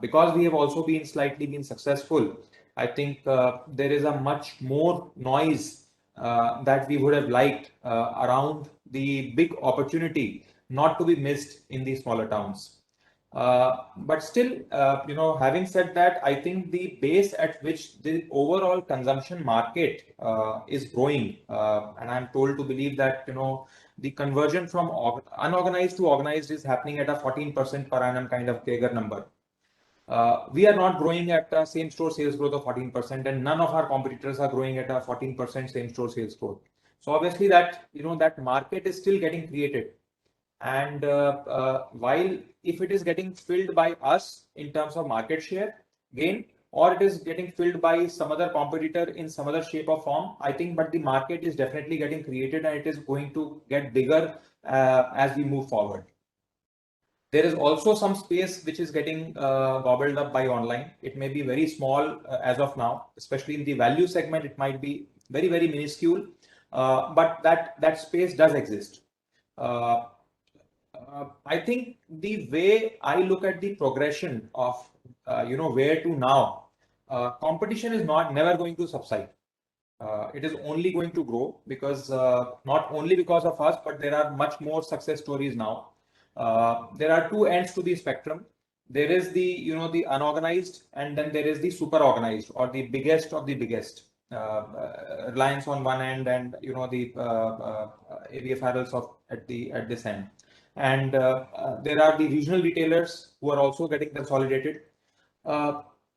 because we have also been slightly successful, I think there is a much more noise that we would have liked around the big opportunity not to be missed in the smaller towns. But still, having said that, I think the base at which the overall consumption market is growing, and I'm told to believe that, the conversion from unorganized to organized is happening at a 14% per annum kind of CAGR number. We are not growing at a same store sales growth of 14%, and none of our competitors are growing at a 14% same store sales growth. So obviously that market is still getting created. And while if it is getting filled by us in terms of market share gain, or it is getting filled by some other competitor in some other shape or form, I think, but the market is definitely getting created and it is going to get bigger as we move forward. There is also some space which is getting gobbled up by online. It may be very small as of now, especially in the value segment. It might be very, very minuscule, but that space does exist. I think the way I look at the progression of where to now, competition is never going to subside. It is only going to grow because not only because of us, but there are much more success stories now. There are two ends to the spectrum. There is the the unorganized, and then there is the super organized, or the biggest of the biggest. Reliance on one end, and the ABFRLs at this end. And there are the regional retailers who are also getting consolidated.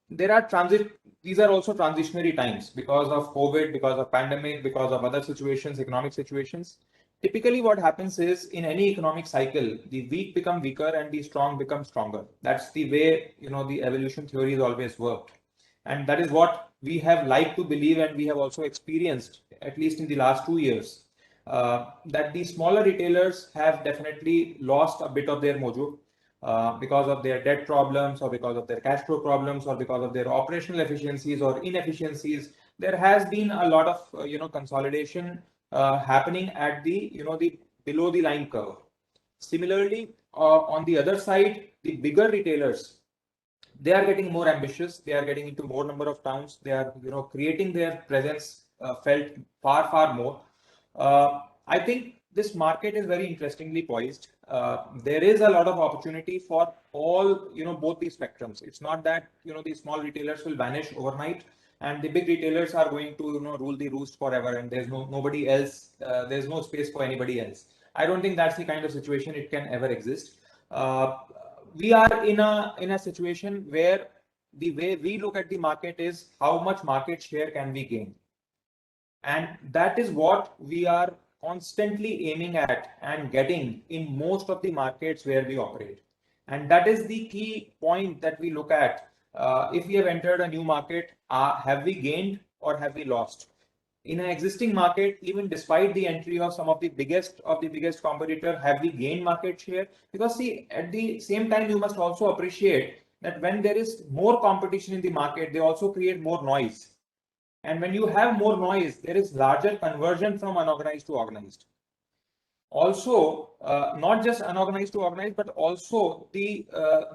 These are also transitionary times because of COVID, because of pandemic, because of other situations, economic situations. Typically what happens is, in any economic cycle, the weak become weaker and the strong become stronger. That's the way the evolution theories always worked, and that is what we have liked to believe, and we have also experienced, at least in the last 2 years, that the smaller retailers have definitely lost a bit of their mojo because of their debt problems, or because of their cash flow problems, or because of their operational efficiencies or inefficiencies. There has been a lot of consolidation happening at the the below the line curve. Similarly, on the other side, the bigger retailers, they are getting more ambitious. They are getting into more number of towns. They are creating their presence felt far more. I think this market is very interestingly poised. There is a lot of opportunity for all both these spectrums. It's not that the small retailers will vanish overnight and the big retailers are going to rule the roost forever, and there's nobody else. There's no space for anybody else. I don't think that's the kind of situation it can ever exist. We are in a situation where the way we look at the market is how much market share can we gain, and that is what we are constantly aiming at and getting in most of the markets where we operate. And that is the key point that we look at. If we have entered a new market, have we gained or have we lost? In an existing market, even despite the entry of some of the biggest competitor, have we gained market share? Because see, at the same time, you must also appreciate that when there is more competition in the market, they also create more noise. And when you have more noise, there is larger conversion from unorganized to organized. Also, not just unorganized to organized, but also the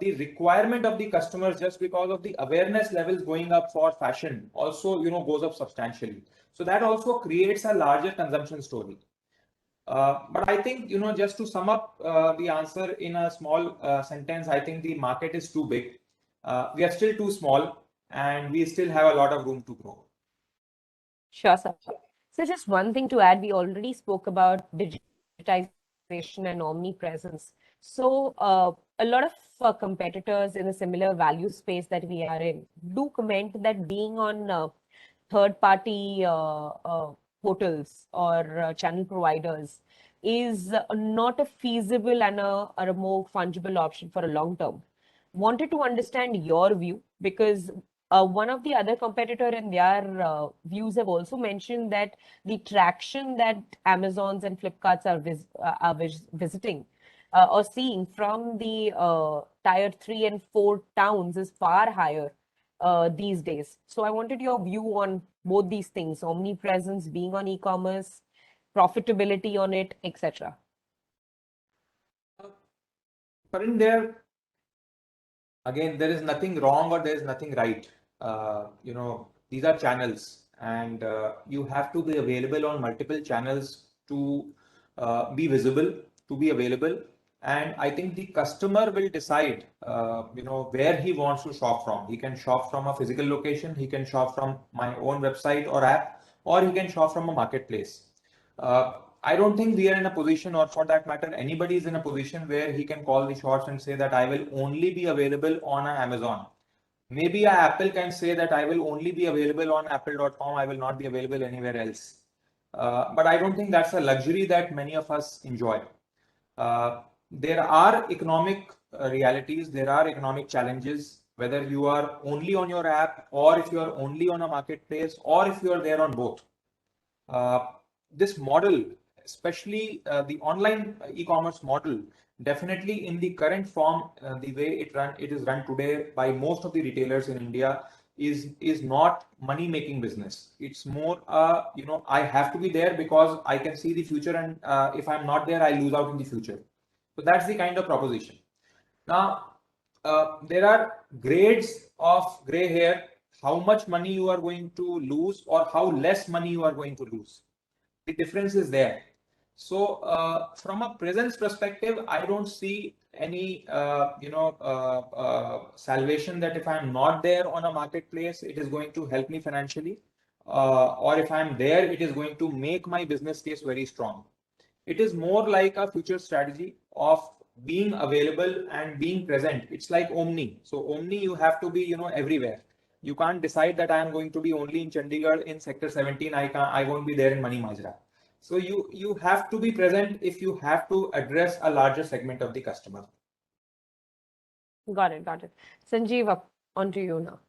requirement of the customers, just because of the awareness levels going up for fashion, also goes up substantially. So that also creates a larger consumption story. But I think just to sum up the answer in a small sentence, I think the market is too big. We are still too small, and we still have a lot of room to grow. Sure, sir. So just one thing to add, we already spoke about digitization and omnipresence. So a lot of competitors in a similar value space that we are in do comment that being on third-party portals or channel providers is not a feasible and a more fungible option for a long term. Wanted to understand your view, because one of the other competitor in their views have also mentioned that the traction that Amazons and Flipkarts are visiting or seeing from the tier 3 and 4 towns is far higher these days. So I wanted your view on both these things: omnipresence, being on e-commerce, profitability on it, etc. But in there, again, there is nothing wrong or there is nothing right. These are channels, and you have to be available on multiple channels to be visible, to be available. And I think the customer will decide, where he wants to shop from. He can shop from a physical location, he can shop from my own website or app, or he can shop from a marketplace. I don't think we are in a position, or for that matter, anybody is in a position where he can call the shots and say that I will only be available on Amazon. Maybe a Apple can say that I will only be available on apple.com, I will not be available anywhere else. But I don't think that's a luxury that many of us enjoy. There are economic realities, there are economic challenges, whether you are only on your app, or if you are only on a marketplace, or if you are there on both. This model, especially the online e-commerce model, definitely in the current form, the way it is run today by most of the retailers in India, is not money making business. It's more I have to be there because I can see the future, and if I'm not there, I lose out in the future. So that's the kind of proposition. Now, there are grades of gray hair, how much money you are going to lose or how less money you are going to lose. The difference is there. So from a presence perspective, I don't see any salvation that if I'm not there on a marketplace, it is going to help me financially, or if I'm there, it is going to make my business case very strong. It is more like a future strategy of being available and being present. It's like Omni. So Omni, you have to be everywhere. You can't decide that I am going to be only in Chandigarh in sector 17. I won't be there in Mani Majra. So you have to be present if you have to address a larger segment of the customer. Got it. Sanjeev, up onto you now.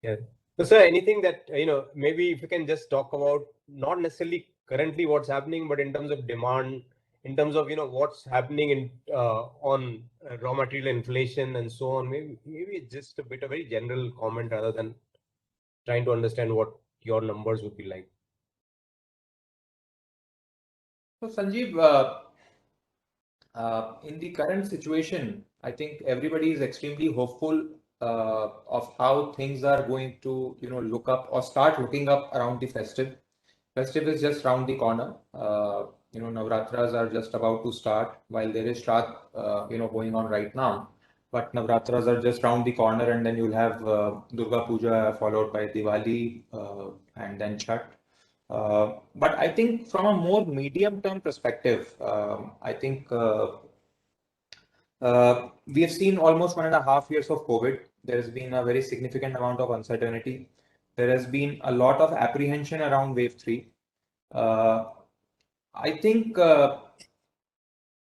Yeah. So, sir, anything that, maybe if you can just talk about not necessarily currently what's happening, but in terms of demand, in terms of, what's happening in on raw material inflation and so on. Maybe just a very general comment rather than trying to understand what your numbers would be like. So, Sanjeev, in the current situation, I think everybody is extremely hopeful of how things are going to, look up or start looking up around the festive. Festive is just around the corner. Navratras are just about to start, while there is Shraddh, going on right now. But Navratras are just around the corner, and then you'll have Durga Puja followed by Diwali and then Chhath. But I think from a more medium-term perspective, I think we have seen almost 1.5 years of COVID. There has been a very significant amount of uncertainty. There has been a lot of apprehension around wave 3. I think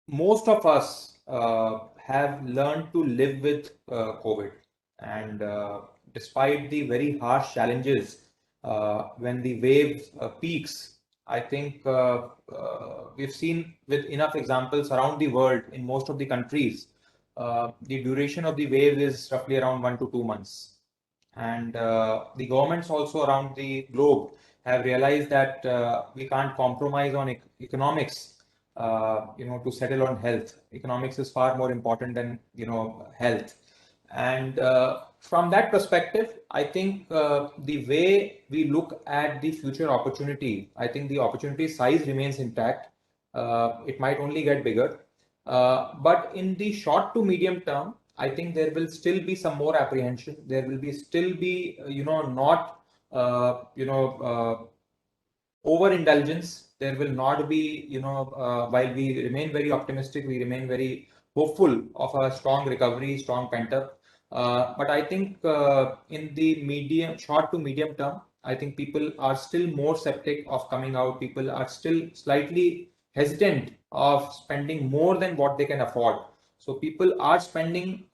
most of us have learned to live with COVID, and despite the very harsh challenges, when the wave peaks, I think we've seen with enough examples around the world in most of the countries, the duration of the wave is roughly around 1 to 2 months. And the governments also around the globe have realized that we can't compromise on economics to settle on health. Economics is far more important than health. And from that perspective, I think the way we look at the future opportunity, I think the opportunity size remains intact. It might only get bigger, but in the short to medium term, I think there will still be some more apprehension. There will still be not overindulgence. There will not be, while we remain very optimistic, we remain very hopeful of a strong recovery, strong pent up. But I think in the short to medium term, I think people are still more skeptic of coming out. People are still slightly hesitant of spending more than what they can afford. So people are spending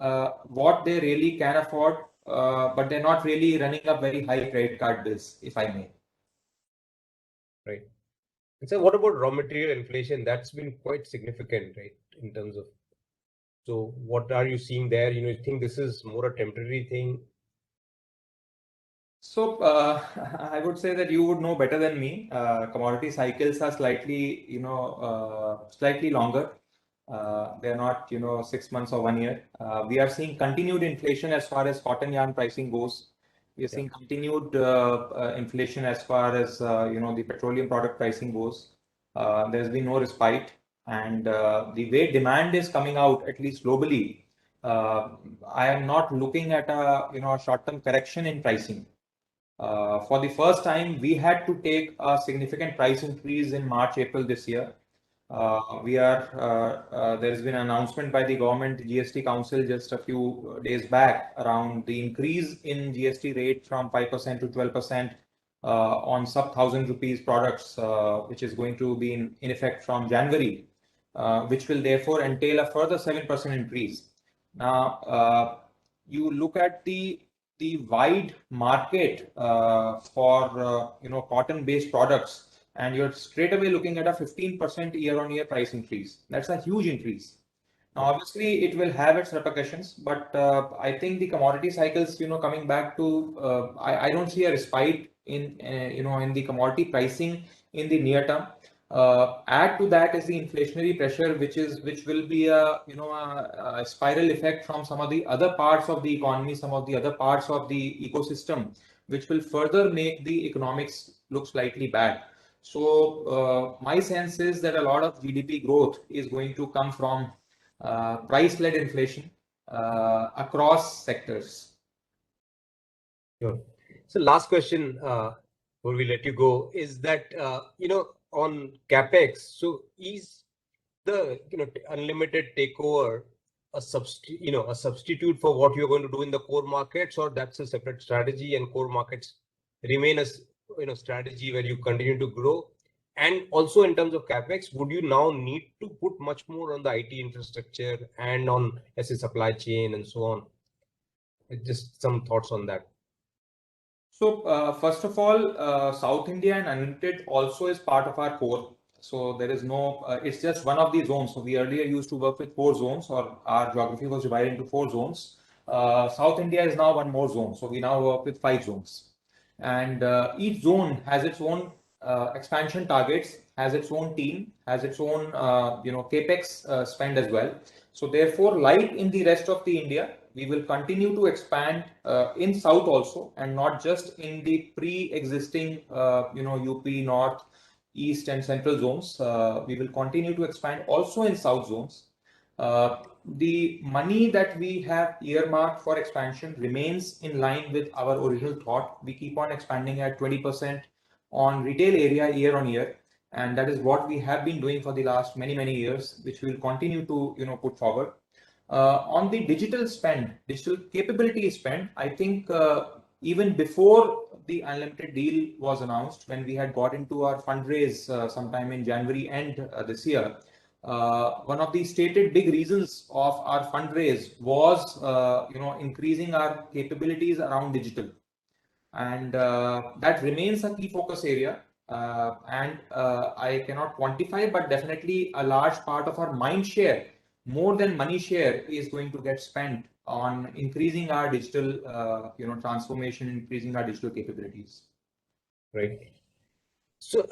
what they really can afford, but they're not really running up very high credit card bills, if I may. Right. And so what about raw material inflation? That's been quite significant, right? In terms of, so what are you seeing there? You think this is more a temporary thing? So I would say that you would know better than me. Commodity cycles are slightly, slightly longer. They're not, 6 months or 1 year. We are seeing continued inflation as far as cotton yarn pricing goes. We are seeing continued inflation as far as the petroleum product pricing goes. There's been no respite, and the way demand is coming out, at least globally, I am not looking at a short-term correction in pricing. For the first time, we had to take a significant price increase in March, April this year. There's been an announcement by the government GST Council just a few days back around the increase in GST rate from 5% to 12% on sub 1,000 rupees products, which is going to be in effect from January, which will therefore entail a further 7% increase. Now, you look at the wide market for cotton-based products, and you're straight away looking at a 15% year-on-year price increase. That's a huge increase. Now, obviously, it will have its repercussions, but I think the commodity cycles, coming back to, I don't see a respite in the commodity pricing in the near term. Add to that is the inflationary pressure, which will be a spiral effect from some of the other parts of the economy, some of the other parts of the ecosystem, which will further make the economics look slightly bad. So my sense is that a lot of GDP growth is going to come from price-led inflation across sectors. Sure. So last question before we let you go is that on capex. So is the unlimited takeover a substitute for what you're going to do in the core markets, or that's a separate strategy and core markets remain as strategy where you continue to grow? And also in terms of capex, would you now need to put much more on the IT infrastructure and on supply chain and so on? Just some thoughts on that. So first of all, South India and Unlimited also is part of our core. So there is no, it's just one of the zones. So we earlier used to work with 4 zones, or our geography was divided into 4 zones. South India is now one more zone. So we now work with 5 zones. And each zone has its own expansion targets, has its own team, has its own capex spend as well. So therefore, like in the rest of the India, we will continue to expand in South also, and not just in the pre-existing UP, North, East and Central zones. We will continue to expand also in South zones. The money that we have earmarked for expansion remains in line with our original thought. We keep on expanding at 20% on retail area year on year, and that is what we have been doing for the last many years, which we will continue to put forward. On the digital spend, digital capability spend, I think even before the Unlimited deal was announced, when we had got into our fundraise sometime in January end this year, one of the stated big reasons of our fundraise was increasing our capabilities around digital, and that remains a key focus area. And I cannot quantify, but definitely a large part of our mind share, more than money share, is going to get spent on increasing our digital transformation, increasing our digital capabilities. Right. So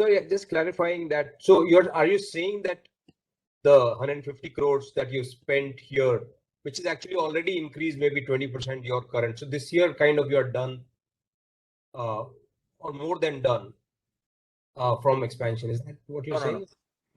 yeah, just clarifying that. So are you saying that the 150 crores that you spent here, which is actually already increased maybe 20% your current, so this year kind of you're done or more than done from expansion? Is that what you're saying? No.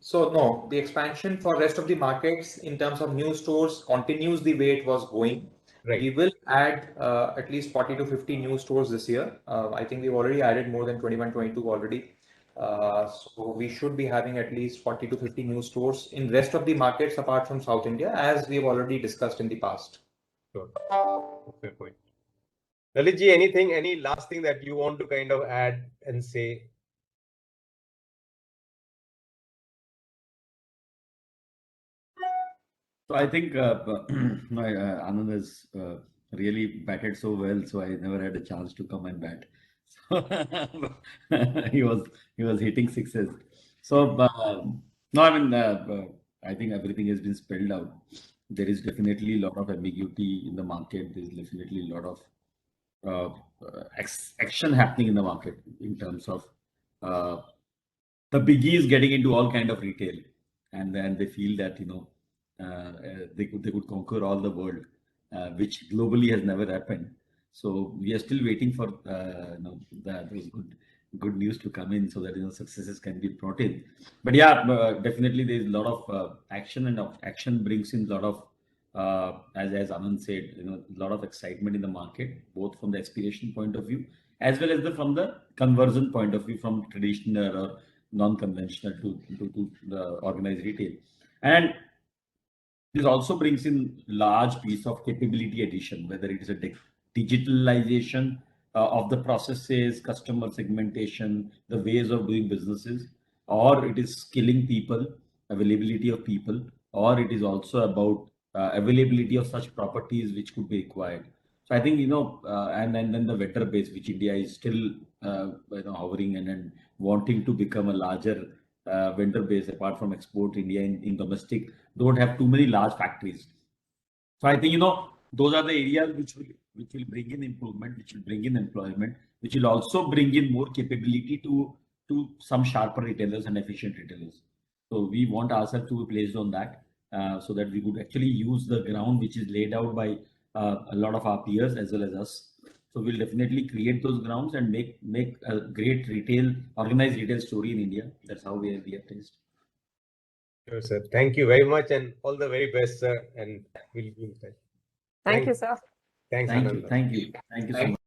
So no, the expansion for rest of the markets in terms of new stores continues the way it was going. Right. We will add at least 40 to 50 new stores this year. I think we've already added more than 21, 22 already. So we should be having at least 40 to 50 new stores in rest of the markets apart from South India, as we've already discussed in the past. Sure. Fair point. Lalit ji, any last thing that you want to kind of add and say? So I think Anand has really batted so well, so I never had a chance to come and bat. he was hitting sixes. So no, I mean I think everything has been spelled out. There is definitely a lot of ambiguity in the market. There is definitely a lot of action happening in the market in terms of the biggies getting into all kind of retail, and then they feel that they could conquer all the world, which globally has never happened. So we are still waiting for those good news to come in so that successes can be brought in. But yeah, definitely there is a lot of action, and action brings in a lot of as Anand said, a lot of excitement in the market, both from the aspiration point of view as well as from the conversion point of view, from traditional or non-conventional to the organized retail. And this also brings in large piece of capability addition, whether it is a digitalization of the processes, customer segmentation, the ways of doing businesses, or it is skilling people, availability of people, or it is also about availability of such properties which could be required. So I think, and then the vendor base, which India is still hovering and wanting to become a larger vendor base apart from export. India in domestic don't have too many large factories. So I think, those are the areas which will bring in improvement, which will bring in employment, which will also bring in more capability to some sharper retailers and efficient retailers. So we want ourselves to be placed on that, so that we could actually use the ground which is laid out by a lot of our peers as well as us. So we'll definitely create those grounds and make a great organized retail story in India. That's how we are placed. Sure, sir. Thank you very much, and all the very best, sir. And we'll be in touch. Thank you, sir. Thanks, Thank Anand. you. Thank you. Thank you so much.